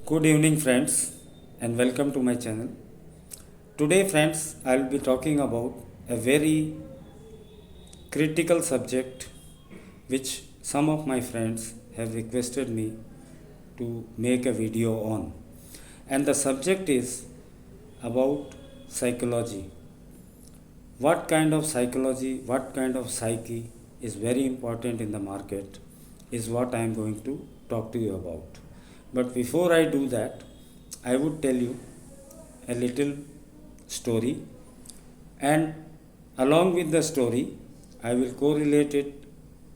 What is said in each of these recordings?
Good evening, friends, and welcome to my channel. Today, friends, I will be talking about a very critical subject which some of my friends have requested me to make a video on. And the subject is about psychology. What kind of psychology, what kind of psyche is very important in the market is what I am going to talk to you about. But before I do that, I would tell you a little story, and along with the story, I will correlate it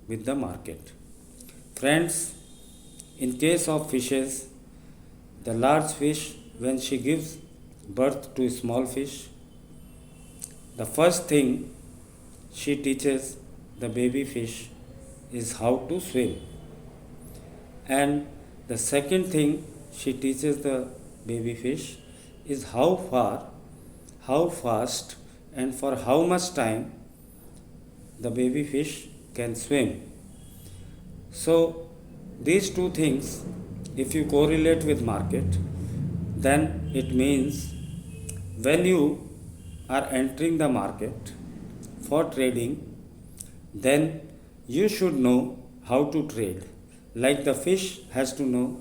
with the market. Friends, in case of fishes, the large fish, when she gives birth to a small fish, the first thing she teaches the baby fish is how to swim. And the second thing she teaches the baby fish is how far, how fast, and for how much time the baby fish can swim. So, these two things, if you correlate with market, then it means when you are entering the market for trading, then you should know how to trade. Like the fish has to know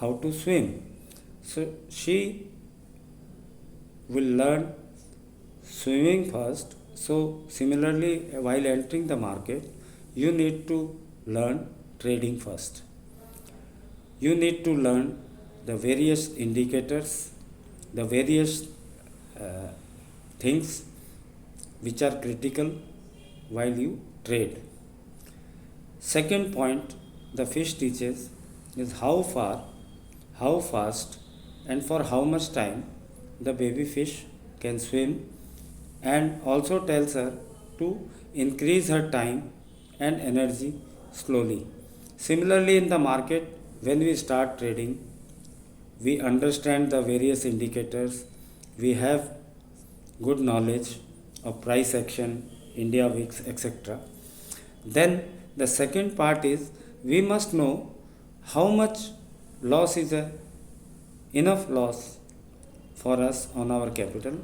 how to swim. So she will learn swimming first. So similarly, while entering the market, you need to learn trading first. You need to learn the various indicators, the various uh, things which are critical while you trade. Second point the fish teaches is how far, how fast, and for how much time the baby fish can swim, and also tells her to increase her time and energy slowly. Similarly, in the market, when we start trading, we understand the various indicators, we have good knowledge of price action, India VIX, etc. Then the second part is we must know how much loss is enough loss for us on our capital,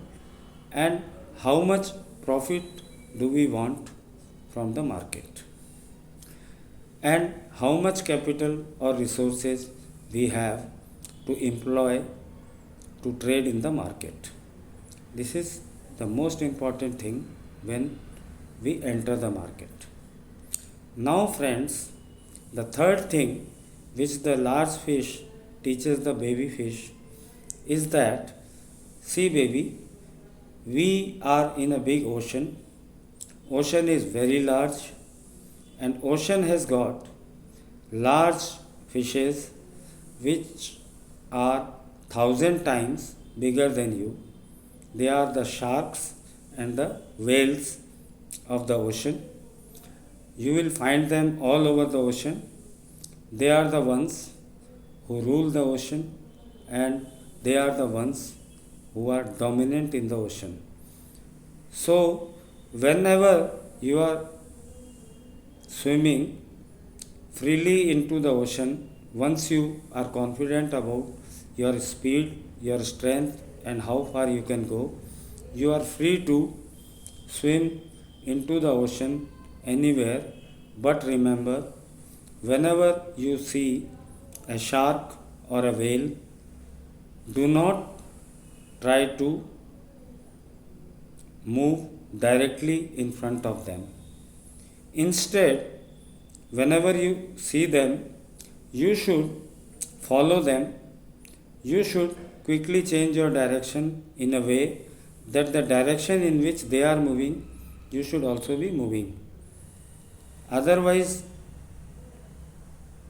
and how much profit do we want from the market, and how much capital or resources we have to employ to trade in the market. This is the most important thing when we enter the market. Now, friends, the third thing which the large fish teaches the baby fish is that, see, baby, we are in a big ocean. Ocean is very large, and ocean has got large fishes which are 1,000 times bigger than you. They are the sharks and the whales of the ocean. You will find them all over the ocean. They are the ones who rule the ocean, and they are the ones who are dominant in the ocean. So, whenever you are swimming freely into the ocean, once you are confident about your speed, your strength, and how far you can go, you are free to swim into the ocean anywhere. But remember, whenever you see a shark or a whale, do not try to move directly in front of them. Instead, whenever you see them, you should follow them. You should quickly change your direction in a way that the direction in which they are moving, you should also be moving. Otherwise,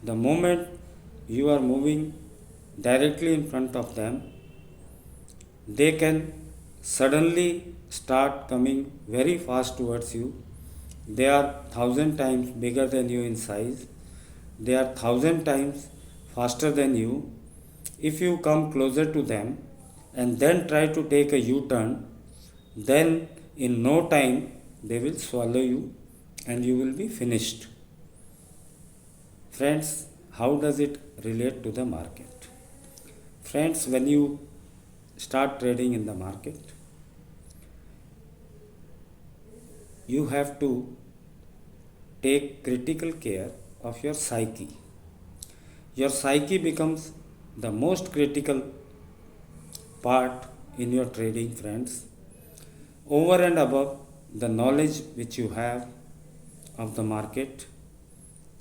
the moment you are moving directly in front of them, they can suddenly start coming very fast towards you. They are 1,000 times bigger than you in size. They are 1,000 times faster than you. If you come closer to them and then try to take a U-turn, then in no time they will swallow you and you will be finished. Friends, how does it relate to the market? Friends, when you start trading in the market, you have to take critical care of your psyche. Your psyche becomes the most critical part in your trading, friends. Over and above the knowledge which you have of the market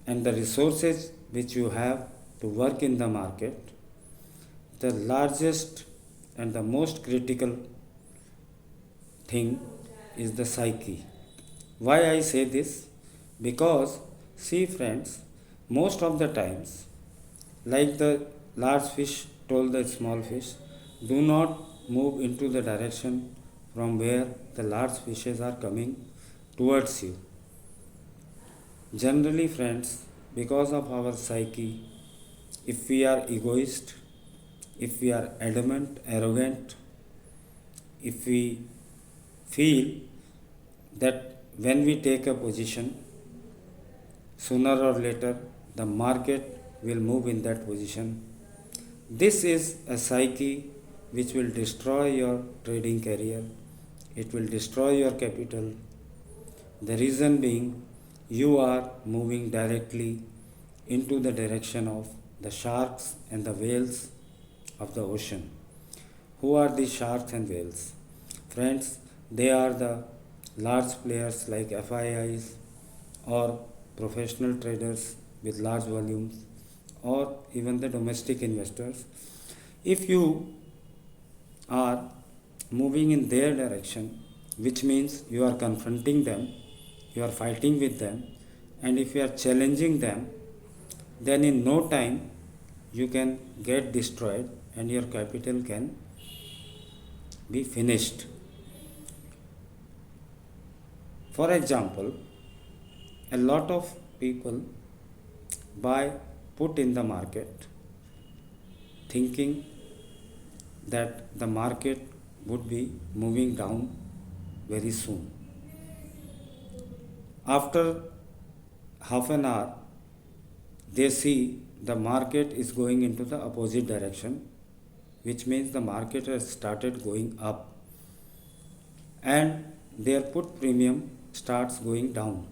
and the resources which you have to work in the market, the largest and the most critical thing is the psyche. Why I say this? Because, see, friends, most of the times, like the large fish told the small fish, do not move into the direction from where the large fishes are coming towards you. Generally, friends, because of our psyche, if we are egoist, if we are adamant, arrogant, if we feel that when we take a position, sooner or later the market will move in that position. This is a psyche which will destroy your trading career, it will destroy your capital. The reason being, you are moving directly into the direction of the sharks and the whales of the ocean. Who are these sharks and whales? Friends, they are the large players like FIIs or professional traders with large volumes or even the domestic investors. If you are moving in their direction, which means you are confronting them, you are fighting with them, and if you are challenging them, then in no time you can get destroyed and your capital can be finished. For example, a lot of people buy put in the market thinking that the market would be moving down very soon. After half an hour, they see the market is going into the opposite direction, which means the market has started going up and their put premium starts going down.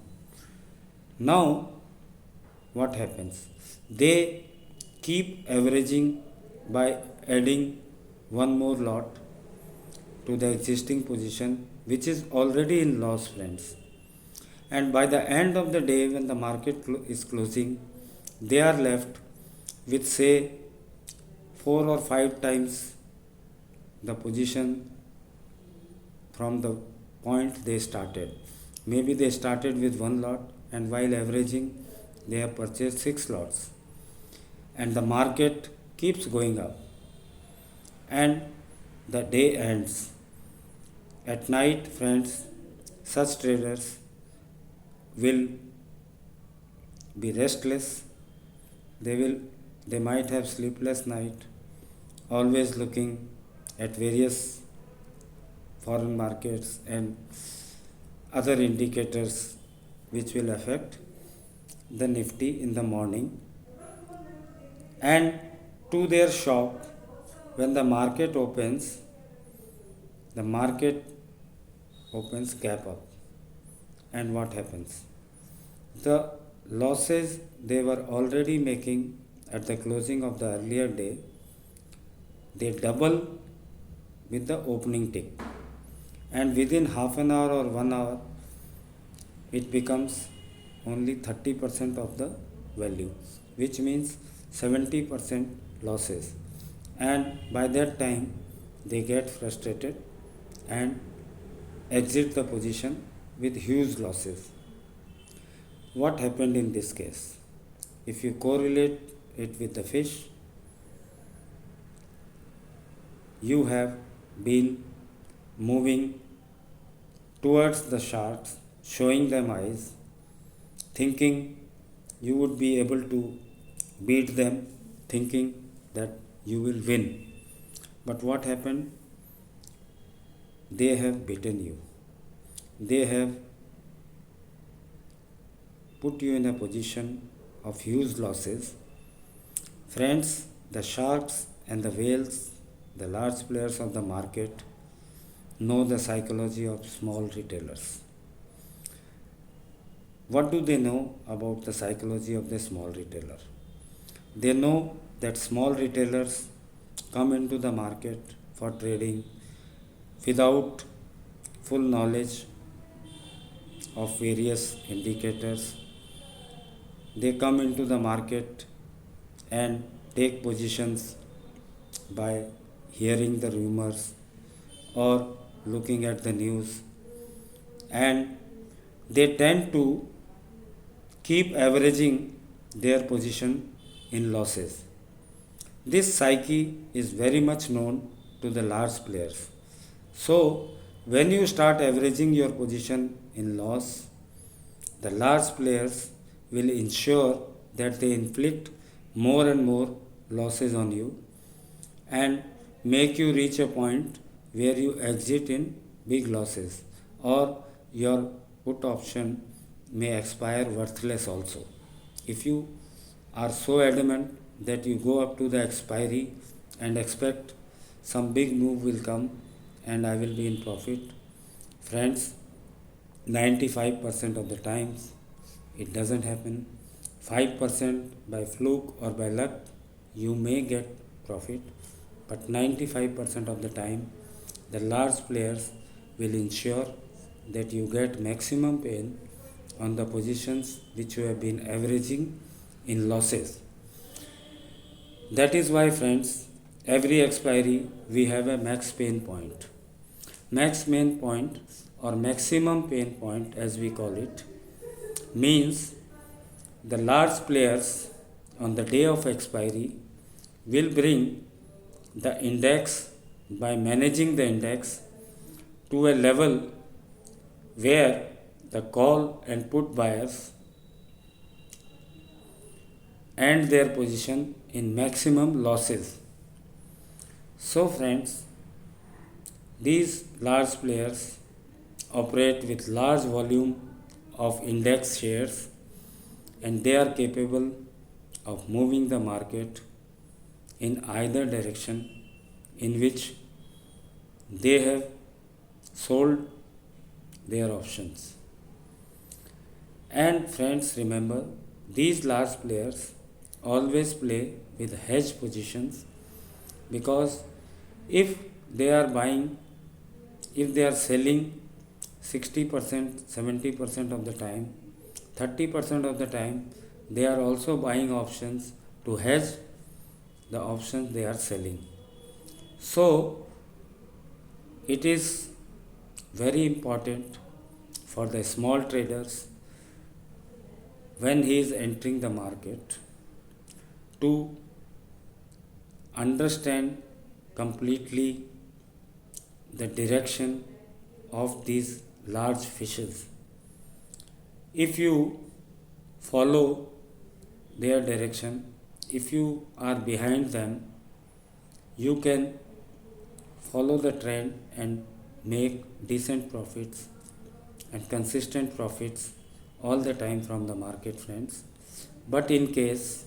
Now, what happens? They keep averaging by adding one more lot to the existing position, which is already in loss, friends. And by the end of the day, when the market is closing, they are left with, say, 4 or 5 times the position from the point they started. Maybe they started with one lot, and while averaging, they have purchased 6 lots. And the market keeps going up, and the day ends. At night, friends, such traders will be restless. They might have sleepless night, always looking at various foreign markets and other indicators which will affect the Nifty in the morning. And to their shock, when the market opens gap up. And what happens? The losses they were already making at the closing of the earlier day, they double with the opening tick. And within half an hour or 1 hour, it becomes only 30% of the value, which means 70% losses. And by that time, they get frustrated and exit the position with huge losses. What happened in this case? If you correlate it with the fish, you have been moving towards the sharks, showing them eyes, thinking you would be able to beat them, thinking that you will win. But what happened? They have beaten you. They have put you in a position of huge losses. Friends, the sharks and the whales, the large players of the market, know the psychology of small retailers. What do they know about the psychology of the small retailer? They know that small retailers come into the market for trading without full knowledge of various indicators. They come into the market and take positions by hearing the rumors or looking at the news, and they tend to keep averaging their position in losses. This psyche is very much known to the large players. So, when you start averaging your position in loss, the large players will ensure that they inflict more and more losses on you and make you reach a point where you exit in big losses, or your put option may expire worthless also. If you are so adamant that you go up to the expiry and expect some big move will come and I will be in profit, friends, 95% of the times it doesn't happen. 5% by fluke or by luck you may get profit, but 95% of the time the large players will ensure that you get maximum pain on the positions which you have been averaging in losses. That is why, friends, every expiry we have a max pain point. Max pain point or maximum pain point, as we call it, means the large players on the day of expiry will bring the index by managing the index to a level where the call and put buyers end their position in maximum losses. So, friends, these large players operate with large volume of index shares, and they are capable of moving the market in either direction in which they have sold their options. And friends, remember, these large players always play with hedge positions, because if they are buying, if they are selling 60%, 70% of the time, 30% of the time they are also buying options to hedge the options they are selling. So, it is very important for the small traders when he is entering the market to understand completely the direction of these large fishes. If you follow their direction, if you are behind them, you can follow the trend and make decent profits and consistent profits all the time from the market, friends. But in case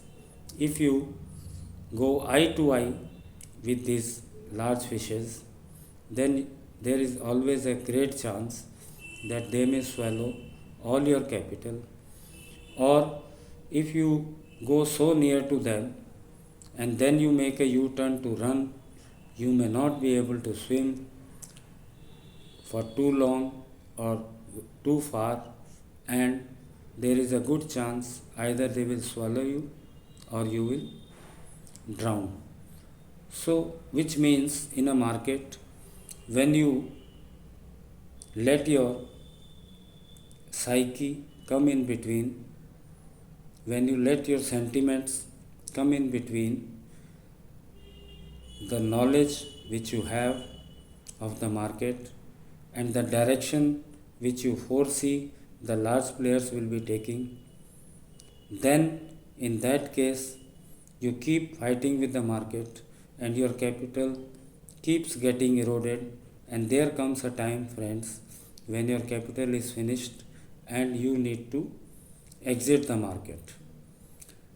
if you go eye to eye with these large fishes, then there is always a great chance that they may swallow all your capital, or if you go so near to them and then you make a U-turn to run, you may not be able to swim for too long or too far, and there is a good chance either they will swallow you or you will drown. So, which means in a market, when you let your psyche come in between, when you let your sentiments come in between the knowledge which you have of the market and the direction which you foresee the large players will be taking, then in that case you keep fighting with the market and your capital keeps getting eroded, and there comes a time, friends, when your capital is finished and you need to exit the market.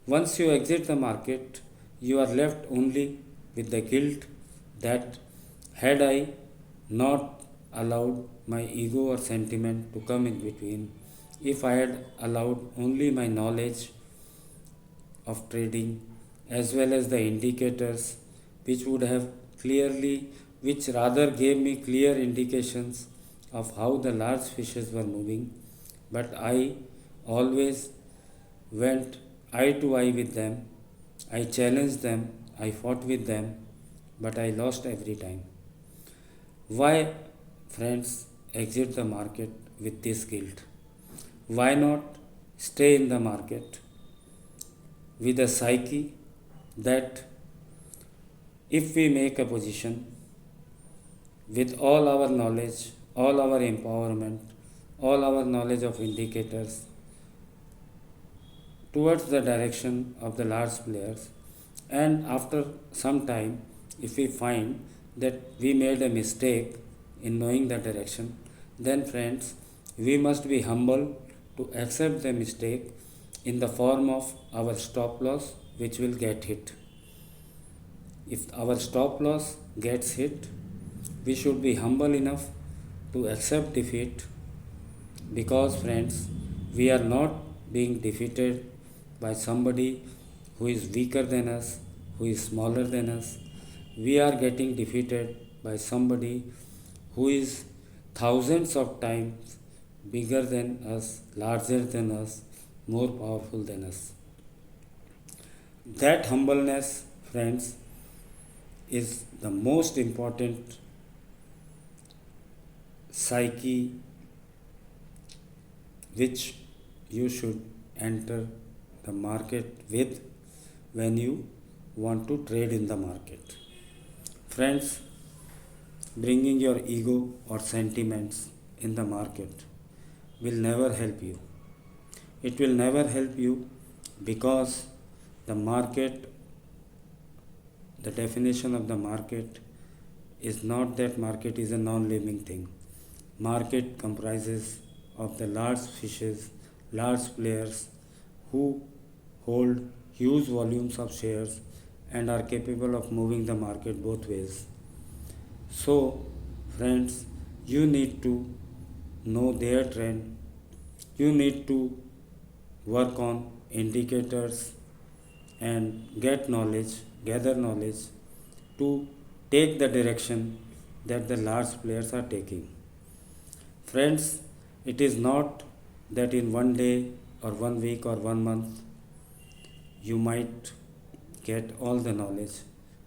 Once you exit the market, you are left only with the guilt that had I not allowed my ego or sentiment to come in between, if I had allowed only my knowledge of trading as well as the indicators which would have clearly which rather gave me clear indications of how the large fishes were moving, but I always went eye to eye with them. I challenged them, I fought with them, but I lost every time. Why, friends, exit the market with this guilt? Why not stay in the market with a psyche that if we make a position with all our knowledge, all our empowerment, all our knowledge of indicators towards the direction of the large players, and after some time, if we find that we made a mistake in knowing the direction, then friends, we must be humble to accept the mistake in the form of our stop loss, which will get hit. If our stop loss gets hit, we should be humble enough to accept defeat, because friends, we are not being defeated by somebody who is weaker than us, who is smaller than us. We are getting defeated by somebody who is thousands of times bigger than us, larger than us, more powerful than us. That humbleness, friends, is the most important psyche which you should enter the market with when you want to trade in the market. Friends, bringing your ego or sentiments in the market will never help you. It will never help you because the market, the definition of the market is not that market is a non-living thing. Market comprises of the large fishes, large players who hold huge volumes of shares and are capable of moving the market both ways. So, friends, you need to know their trend. You need to work on indicators and get knowledge, gather knowledge to take the direction that the large players are taking. Friends, it is not that in one day or 1 week or 1 month you might get all the knowledge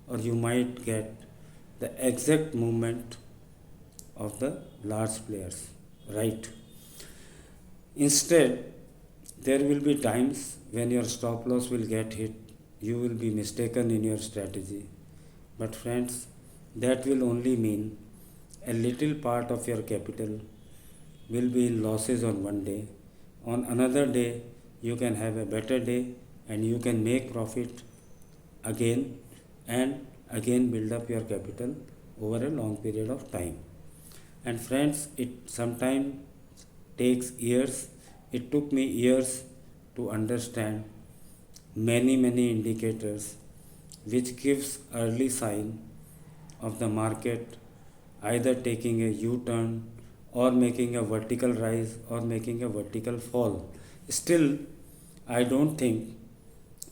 or you might get the exact movement of the large players, right? Instead, there will be times when your stop loss will get hit, you will be mistaken in your strategy. But friends, that will only mean a little part of your capital will be in losses on one day. On another day, you can have a better day and you can make profit again and again build up your capital over a long period of time. And friends, it sometimes takes years. It took me years to understand many indicators which gives early sign of the market either taking a U-turn or making a vertical rise or making a vertical fall. Still, I don't think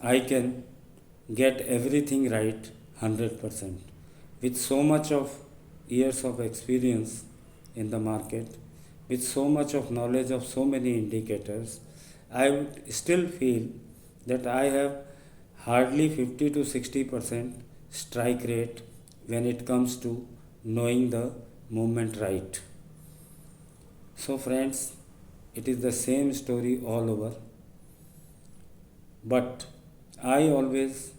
I can get everything right 100%. With so much of years of experience in the market, with so much of knowledge of so many indicators, I would still feel that I have hardly 50 to 60% strike rate when it comes to knowing the movement right. So, friends, it is the same story all over, but I always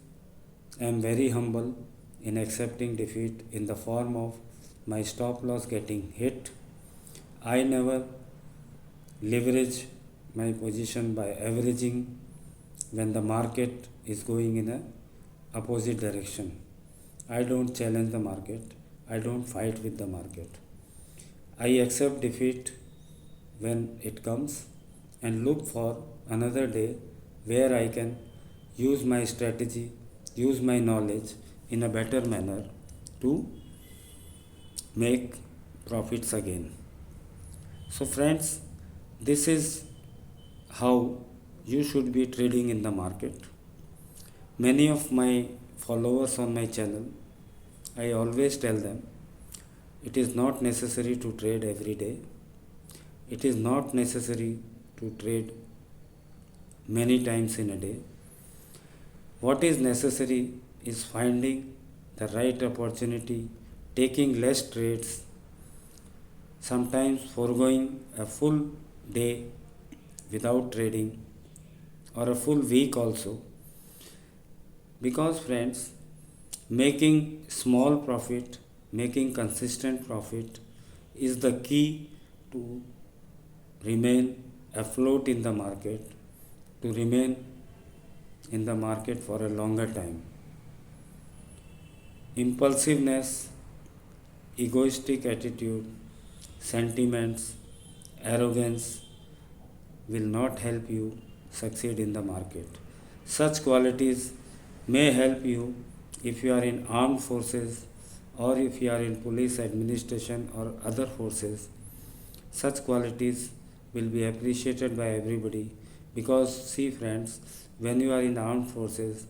am very humble in accepting defeat in the form of my stop loss getting hit. I never leverage my position by averaging when the market is going in a opposite direction. I don't challenge the market. I don't fight with the market. I accept defeat when it comes and look for another day where I can use my strategy, use my knowledge in a better manner to make profits again. So, friends, this is how you should be trading in the market. Many of my followers on my channel, I always tell them it is not necessary to trade every day. It is not necessary to trade many times in a day. What is necessary is finding the right opportunity, taking less trades, sometimes foregoing a full day without trading or a full week also. Because, friends, making small profit, making consistent profit is the key to remain afloat in the market, to remain in the market for a longer time. Impulsiveness, egoistic attitude, sentiments, arrogance will not help you succeed in the market. Such qualities may help you if you are in armed forces or if you are in police administration or other forces. Such qualities will be appreciated by everybody because, see, friends, when you are in armed forces,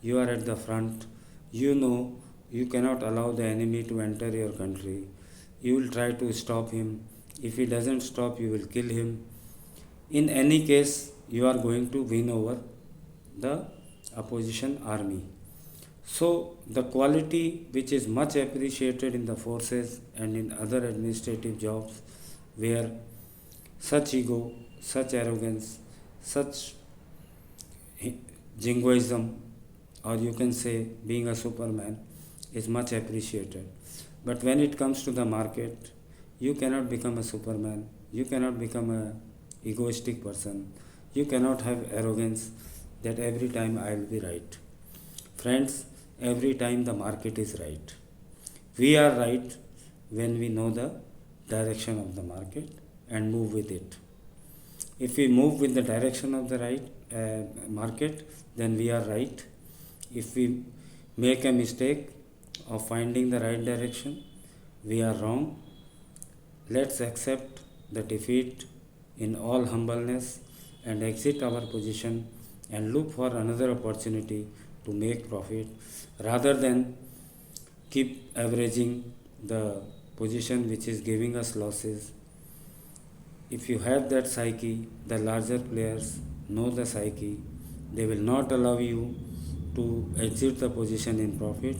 you are at the front, you know you cannot allow the enemy to enter your country. You will try to stop him. If he doesn't stop, you will kill him. In any case, you are going to win over the opposition army. So, the quality which is much appreciated in the forces and in other administrative jobs where such ego, such arrogance, such jingoism, or you can say being a superman, is much appreciated. But when it comes to the market, you cannot become a superman, you cannot become a egoistic person, you cannot have arrogance that every time I will be right. Friends, every time the market is right. We are right when we know the direction of the market and move with it. If we move with the direction of the right market, then we are right. If we make a mistake of finding the right direction, we are wrong. Let's accept the defeat in all humbleness and exit our position and look for another opportunity to make profit rather than keep averaging the position which is giving us losses. If you have that psyche, the larger players know the psyche, they will not allow you to exit the position in profit.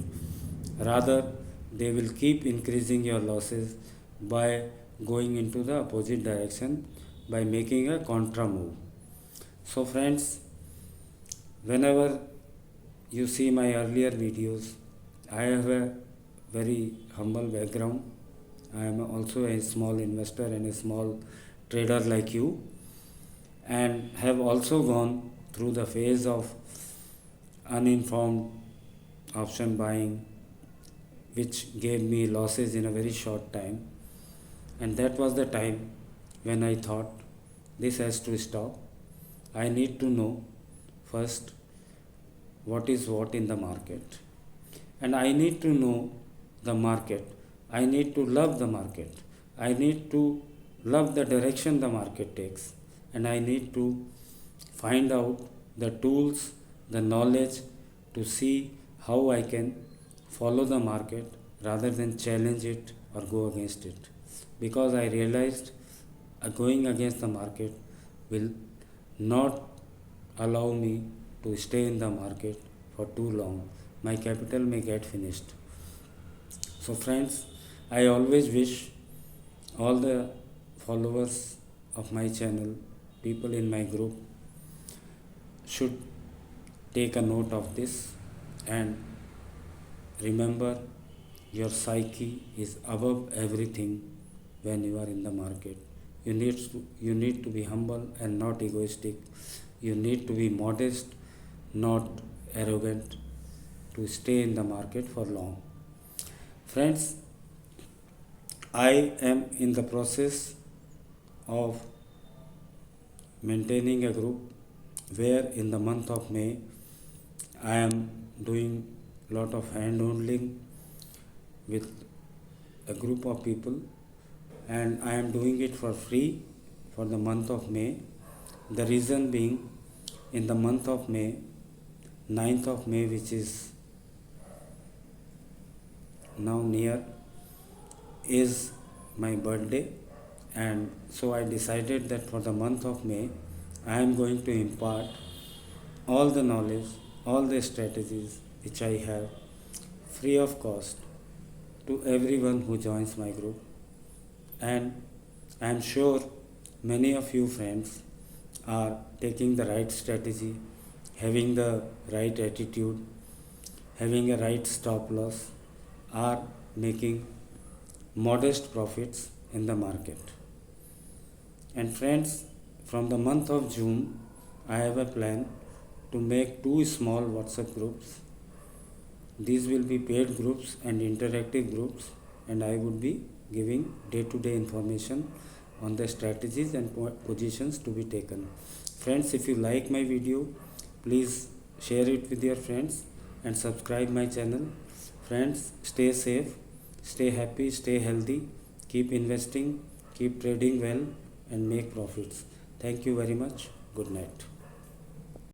Rather, they will keep increasing your losses by going into the opposite direction by making a contra move. So, friends, whenever you see my earlier videos, I have a very humble background. I am also a small investor and a small trader like you, and have also gone through the phase of uninformed option buying, which gave me losses in a very short time. And that was the time when I thought this has to stop. I need to know first what is what in the market, and I need to know the market. I need to love the market. I need to love the direction the market takes, and I need to find out the tools, the knowledge to see how I can follow the market rather than challenge it or go against it. Because I realized going against the market will not allow me to stay in the market for too long. My capital may get finished. So, friends, I always wish all the followers of my channel, people in my group, should take a note of this and remember your psyche is above everything when you are in the market. You need to be humble and not egoistic. You need to be modest, not arrogant, to stay in the market for long. Friends, I am in the process of maintaining a group where in the month of May I am doing lot of hand holding with a group of people, and I am doing it for free for the month of May. The reason being, in the month of May, 9th of May, which is now near, is my birthday, and so I decided that for the month of May I am going to impart all the knowledge, all the strategies which I have free of cost to everyone who joins my group. And I am sure many of you friends are taking the right strategy, having the right attitude, having a right stop loss, are making modest profits in the market. And friends, from the month of June, I have a plan to make two small WhatsApp groups. These will be paid groups and interactive groups, and I would be giving day to day information on the strategies and positions to be taken. Friends, if you like my video, please share it with your friends and subscribe my channel. Friends, stay safe, stay happy, stay healthy, keep investing, keep trading well, and make profits. Thank you very much. Good night.